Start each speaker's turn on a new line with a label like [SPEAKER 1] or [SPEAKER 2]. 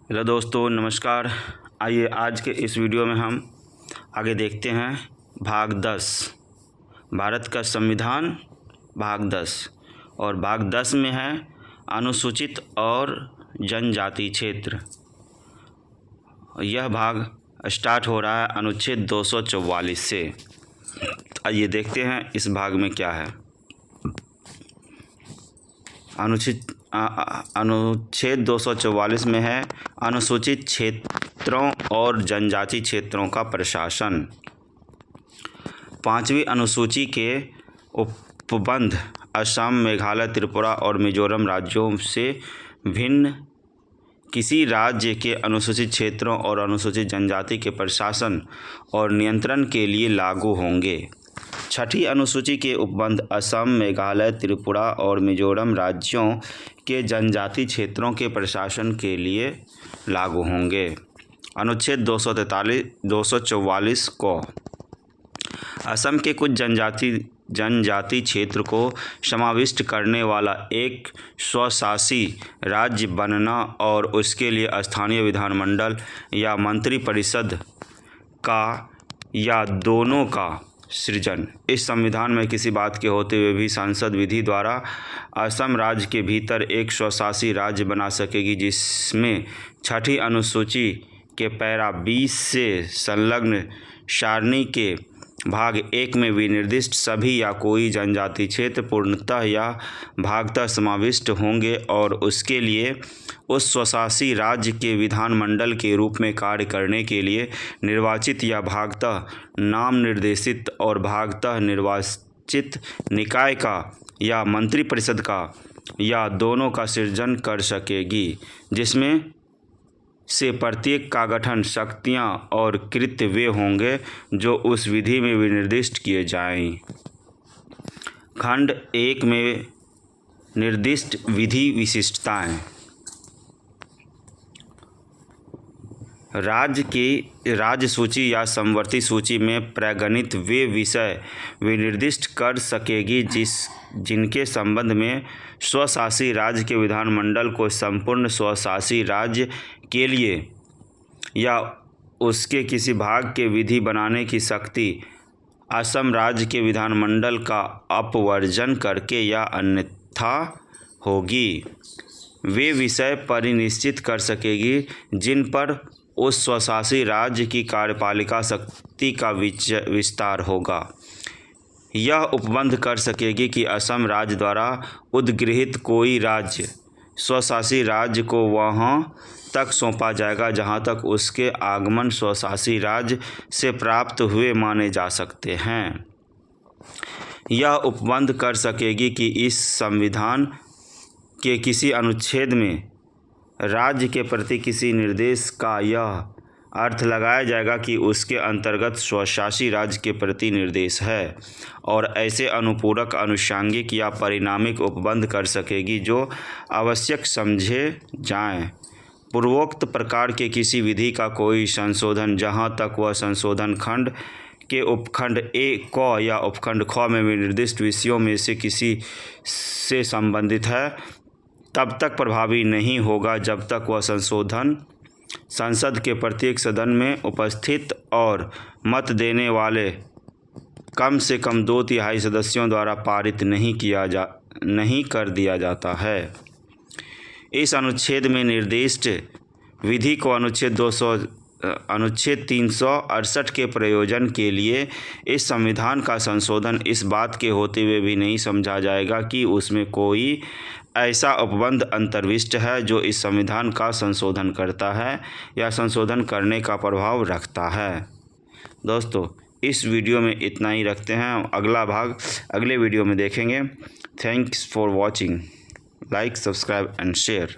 [SPEAKER 1] Hello दोस्तों, नमस्कार। आइए आज के इस वीडियो में हम आगे देखते हैं भाग 10 भारत का संविधान, भाग 10। और भाग 10 में है अनुसूचित और जनजाति क्षेत्र। यह भाग स्टार्ट हो रहा है अनुच्छेद 244 से। आइए देखते हैं इस भाग में क्या है। अनुच्छेद 244 में है अनुसूचित क्षेत्रों और जनजाति क्षेत्रों का प्रशासन। 5वीं अनुसूची के उपबंध असम, मेघालय, त्रिपुरा और मिजोरम राज्यों से भिन्न किसी राज्य के अनुसूचित क्षेत्रों और अनुसूचित जनजाति के प्रशासन और नियंत्रण के लिए लागू होंगे। 6ठी अनुसूची के उपबंध असम, मेघालय, त्रिपुरा और मिजोरम राज्यों के जनजाति क्षेत्रों के प्रशासन के लिए लागू होंगे। अनुच्छेद 244 को असम के कुछ जनजाति क्षेत्र को समाविष्ट करने वाला एक स्वशासी राज्य बनना और उसके लिए स्थानीय विधानमंडल या मंत्रिपरिषद का या दोनों का सृजन। इस संविधान में किसी बात के होते हुए भी संसद विधि द्वारा असम राज्य के भीतर एक स्वशासी राज्य बना सकेगी, जिसमें 6ठी अनुसूची के पैरा 20 से संलग्न सारणी के भाग 1 में विनिर्दिष्ट सभी या कोई जनजाति क्षेत्र पूर्णतः या भागतः समाविष्ट होंगे और उसके लिए उस स्वशासी राज्य के विधानमंडल के रूप में कार्य करने के लिए निर्वाचित या भागतः नाम निर्देशित और भागतः निर्वाचित निकाय का या मंत्रिपरिषद का या दोनों का सृजन कर सकेगी, जिसमें से प्रत्येक का गठन, शक्तियाँ और कृत्य वे होंगे जो उस विधि में विनिर्दिष्ट किए जाएं। खंड 1 में निर्दिष्ट विधि विशिष्टताएं। राज्य की राज्य सूची या समवर्ती सूची में प्रगणित वे विषय विनिर्दिष्ट कर सकेगी जिनके संबंध में स्वशासी राज्य के विधानमंडल को संपूर्ण स्वशासी राज्य के लिए या उसके किसी भाग के विधि बनाने की शक्ति असम राज्य के विधानमंडल का अपवर्जन करके या अन्यथा होगी। वे विषय परिनिश्चित कर सकेगी जिन पर उस स्वशासी राज्य की कार्यपालिका शक्ति का विस्तार होगा। यह उपबंध कर सकेगी कि असम राज्य द्वारा उद्गृहित कोई राज्य स्वशासी राज्य को वहाँ तक सौंपा जाएगा जहाँ तक उसके आगमन स्वशासी राज्य से प्राप्त हुए माने जा सकते हैं। यह उपबंध कर सकेगी कि इस संविधान के किसी अनुच्छेद में राज्य के प्रति किसी निर्देश का यह अर्थ लगाया जाएगा कि उसके अंतर्गत स्वशासी राज्य के प्रति निर्देश है, और ऐसे अनुपूरक, आनुषंगिक या परिणामिक उपबंध कर सकेगी जो आवश्यक समझे जाएं। पूर्वोक्त प्रकार के किसी विधि का कोई संशोधन, जहां तक वह संशोधन खंड के उपखंड ए क या उपखंड ख में निर्दिष्ट विषयों में से किसी से संबंधित है, तब तक प्रभावी नहीं होगा जब तक वह संशोधन संसद के प्रत्येक सदन में उपस्थित और मत देने वाले कम से कम 2/3 सदस्यों द्वारा पारित नहीं कर दिया जाता है। इस अनुच्छेद में निर्दिष्ट विधि को अनुच्छेद 368 के प्रयोजन के लिए इस संविधान का संशोधन इस बात के होते हुए भी नहीं समझा जाएगा कि उसमें कोई ऐसा उपबंध अंतर्विष्ट है जो इस संविधान का संशोधन करता है या संशोधन करने का प्रभाव रखता है। दोस्तों, इस वीडियो में इतना ही रखते हैं। अगला भाग अगले वीडियो में देखेंगे। Thanks for watching. Like, subscribe and share.